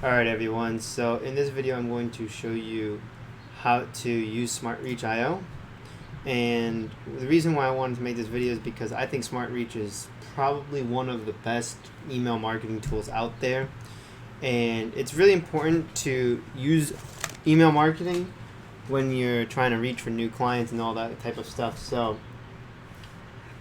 Alright everyone, so in this video I'm going to show you how to use SmartReach.io, and the reason why I wanted to make this video is because I think SmartReach is probably one of the best email marketing tools out there, and it's really important to use email marketing when you're trying to reach for new clients and all that type of stuff. So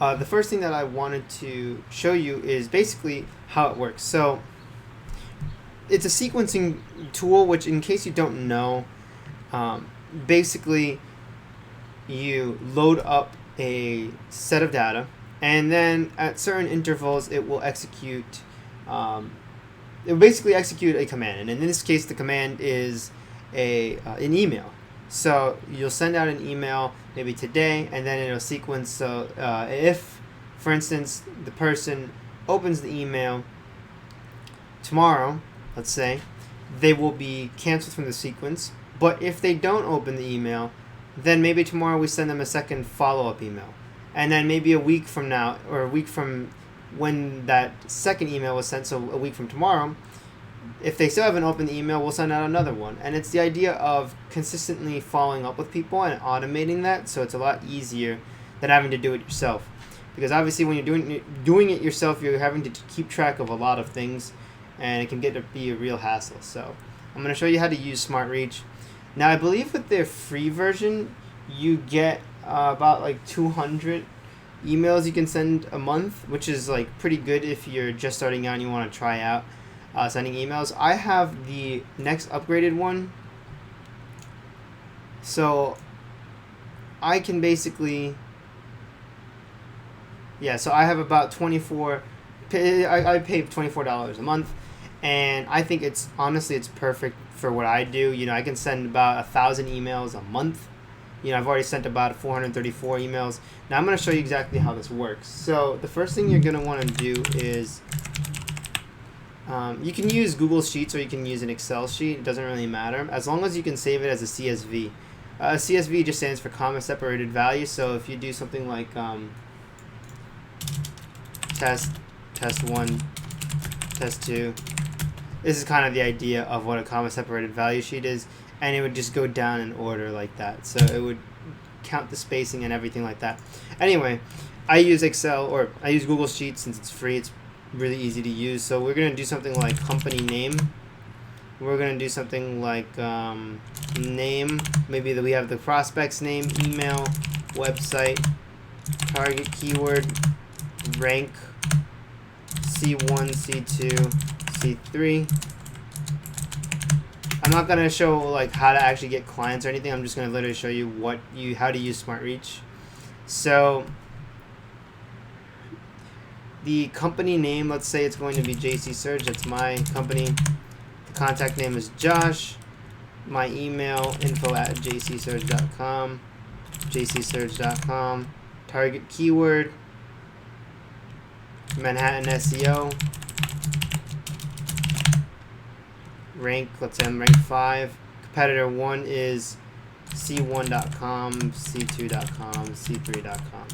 the first thing that I wanted to show you is basically how it works. So it's a sequencing tool, which, in case you don't know, basically you load up a set of data, and then at certain intervals it will execute a command, and in this case the command is an email. So you'll send out an email maybe today, and then it'll sequence. So if, for instance, the person opens the email tomorrow, let's say, they will be canceled from the sequence. But if they don't open the email, then maybe tomorrow we send them a second follow-up email. And then maybe a week from now, or a week from when that second email was sent, so a week from tomorrow, if they still haven't opened the email, we'll send out another one. And it's the idea of consistently following up with people and automating that, so it's a lot easier than having to do it yourself. Because obviously when you're doing it yourself, you're having to keep track of a lot of things, and it can get to be a real hassle. So I'm going to show you how to use SmartReach. Now, I believe with their free version, you get about like 200 emails you can send a month, which is like pretty good if you're just starting out and you want to try out sending emails. I have the next upgraded one, so I can basically, so I have about 24. I pay $24 a month, and I think it's perfect for what I do. You know, I can send about 1,000 emails a month. You know, I've already sent about 434 emails. Now I'm going to show you exactly how this works. So the first thing you're going to want to do is you can use Google Sheets or you can use an Excel sheet. It doesn't really matter, as long as you can save it as a CSV. CSV just stands for comma separated value. So if you do something like test 1, test 2, this is kind of the idea of what a comma separated value sheet is, and it would just go down in order like that. So it would count the spacing and everything like that. Anyway, I use Excel, or I use Google Sheets since it's free. It's really easy to use. So we're going to do something like company name. We're going to do something like name. Maybe that we have the prospect's name, email, website, target keyword, rank, C1, C2, C3. I'm not going to show like how to actually get clients or anything. I'm just going to literally show you how to use SmartReach. So the company name, let's say it's going to be JC Surge. That's my company. The contact name is Josh. My email, info@jcsurge.com. jcsurge.com. Target keyword, Manhattan SEO. Rank, let's say I'm rank 5. Competitor 1 is c1.com, c2.com, c3.com.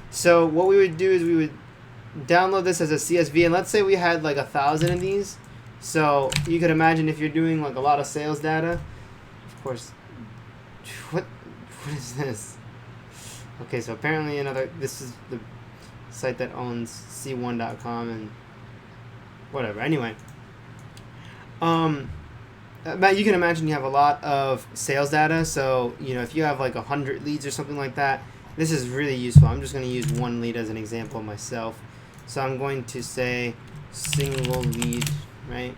So what we would do is we would download this as a CSV, and let's say we had like 1,000 of these. So you could imagine if you're doing like a lot of sales data, of course. What is this? Okay, so apparently this is the site that owns c1.com and whatever. Anyway, you can imagine you have a lot of sales data. So you know, if you have like 100 leads or something like that, this is really useful. I'm just going to use one lead as an example myself. So I'm going to say single lead, right?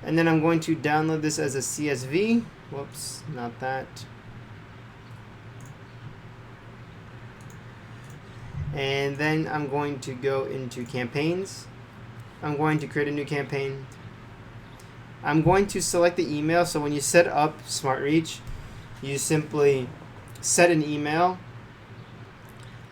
And then I'm going to download this as a CSV. Whoops, not that. And then I'm going to go into campaigns. I'm going to create a new campaign. I'm going to select the email. So when you set up SmartReach, you simply set an email.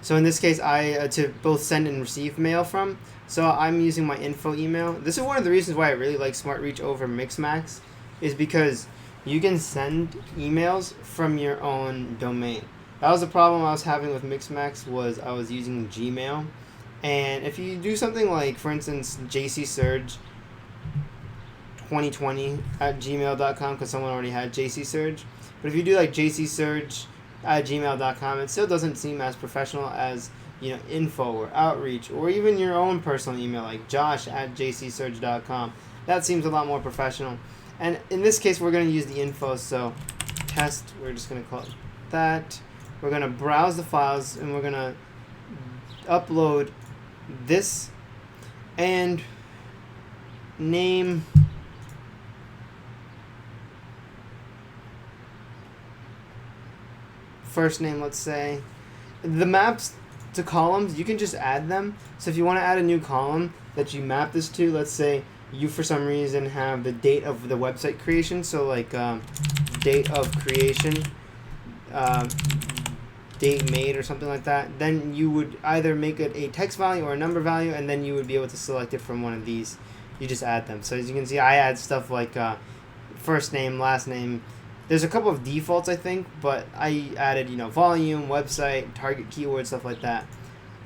So in this case, I to both send and receive mail from. So I'm using my info email. This is one of the reasons why I really like SmartReach over Mixmax, is because you can send emails from your own domain. That was the problem I was having with Mixmax, was I was using Gmail, And if you do something like, for instance, jcsurge 2020 at gmail.com, because someone already had jcsurge, but if you do like jcsurge at gmail.com, it still doesn't seem as professional as, info or outreach, or even your own personal email like josh at jcsurge.com. That seems a lot more professional. And in this case, we're going to use the info, so test, we're just going to call it that. We're going to browse the files, and we're going to upload this and name first name, let's say. The maps to columns, you can just add them. So if you want to add a new column that you map this to, let's say you for some reason have the date of the website creation, so like date of creation, date made or something like that, then you would either make it a text value or a number value, and then you would be able to select it from one of these. You just add them. So as you can see, I add stuff like first name, last name. There's a couple of defaults, I think, but I added, volume, website, target keyword, stuff like that.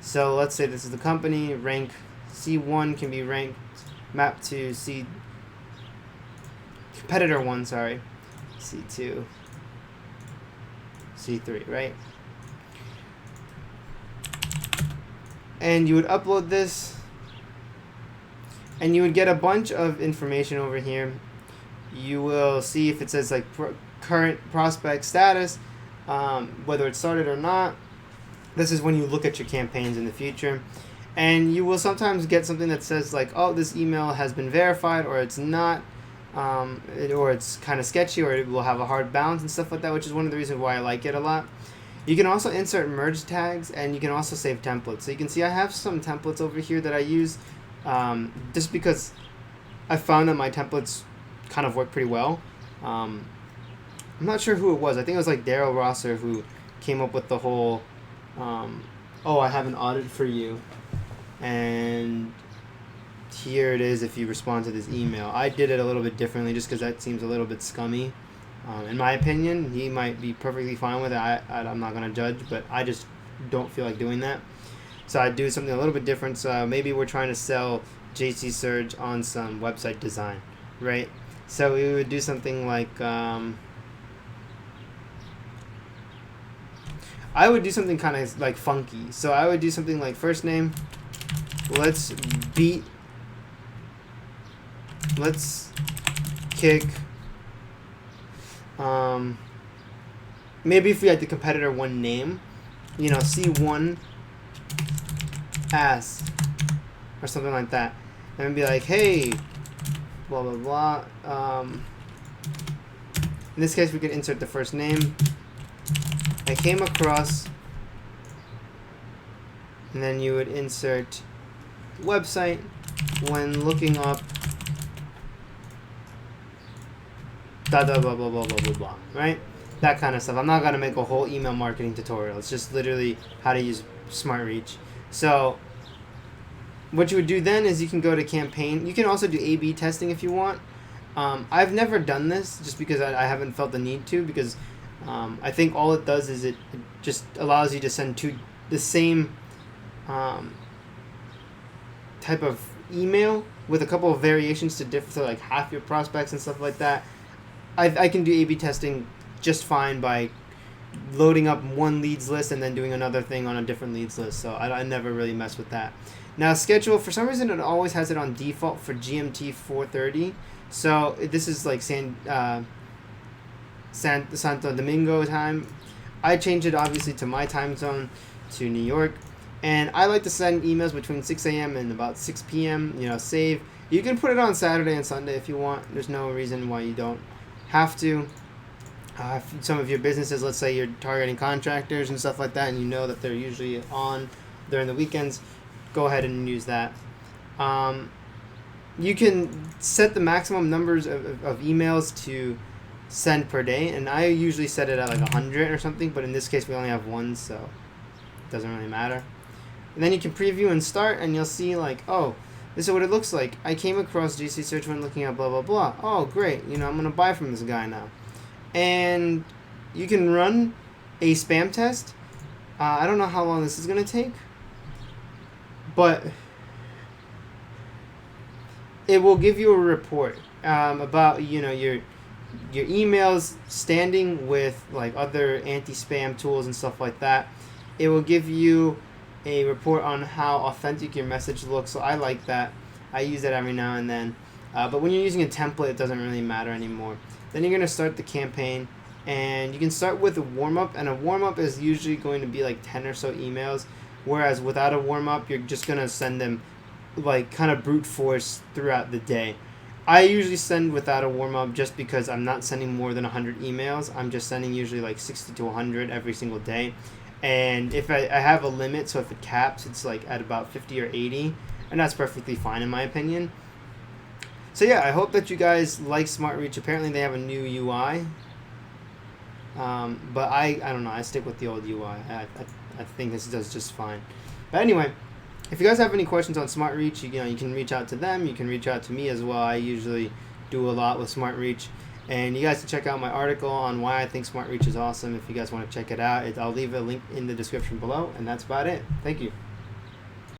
So let's say this is the company, rank C1 can be ranked, mapped to competitor 1, sorry, C2, C3, right? And you would upload this, and you would get a bunch of information over here. You will see if it says like current prospect status, whether it started or not. This is when you look at your campaigns in the future. And you will sometimes get something that says like, oh, this email has been verified, or it's not, or it's kind of sketchy, or it will have a hard bounce and stuff like that, which is one of the reasons why I like it a lot. You can also insert merge tags, and you can also save templates. So you can see I have some templates over here that I use just because I found that my templates kind of work pretty well. I'm not sure who it was. I think it was like Daryl Rosser who came up with the whole, I have an audit for you, and here it is if you respond to this email. I did it a little bit differently just because that seems a little bit scummy. In my opinion, he might be perfectly fine with it. I'm not going to judge, but I just don't feel like doing that. So I do something a little bit different. So maybe we're trying to sell JC Surge on some website design, right? So we would do something like, I would do something kind of like funky. So I would do something like first name, let's kick, maybe if we had the competitor 1 name, C1 ass or something like that, and be like, hey, blah blah blah. In this case, we could insert the first name. I came across, and then you would insert website when looking up blah blah blah blah blah blah blah, right? That kind of stuff. I'm not gonna make a whole email marketing tutorial. It's just literally how to use Smart Reach. So what you would do then is you can go to campaign. You can also do A/B testing if you want. I've never done this just because I haven't felt the need to, because I think all it does is it just allows you to send the same type of email with a couple of variations to like half your prospects and stuff like that. I can do A/B testing just fine by loading up one leads list and then doing another thing on a different leads list. So I never really mess with that. Now schedule, for some reason it always has it on default for GMT 4:30. So this is like Santo Domingo time. I changed it obviously to my time zone, to New York. And I like to send emails between 6 a.m. and about 6 p.m. Save. You can put it on Saturday and Sunday if you want. There's no reason why you don't have to. Some of your businesses, let's say you're targeting contractors and stuff like that, and you know that they're usually on during the weekends, go ahead and use that. You can set the maximum numbers of emails to send per day, and I usually set it at like 100 or something, but in this case we only have 1, so it doesn't really matter. And then you can preview and start, and you'll see like, oh, this is what it looks like. I came across GC Search when looking at blah blah blah. Oh great, I'm gonna buy from this guy now. And you can run a spam test. I don't know how long this is gonna take, but it will give you a report about your emails standing with like other anti-spam tools and stuff like that. It will give you a report on how authentic your message looks. So I like that. I use that every now and then. But when you're using a template, it doesn't really matter anymore. Then you're going to start the campaign, and you can start with a warm-up, and a warm-up is usually going to be like 10 or so emails, whereas without a warm-up, you're just going to send them like kind of brute force throughout the day. I usually send without a warm-up just because I'm not sending more than 100 emails. I'm just sending usually like 60 to 100 every single day. And if I have a limit, so if it caps, it's like at about 50 or 80, and that's perfectly fine in my opinion. So yeah, I hope that you guys like SmartReach. Apparently they have a new UI, but I don't know. I stick with the old UI. I think this does just fine. But anyway, if you guys have any questions on SmartReach, you can reach out to them. You can reach out to me as well. I usually do a lot with SmartReach. And you guys can check out my article on why I think SmartReach is awesome if you guys want to check it out. I'll leave a link in the description below, and that's about it. Thank you.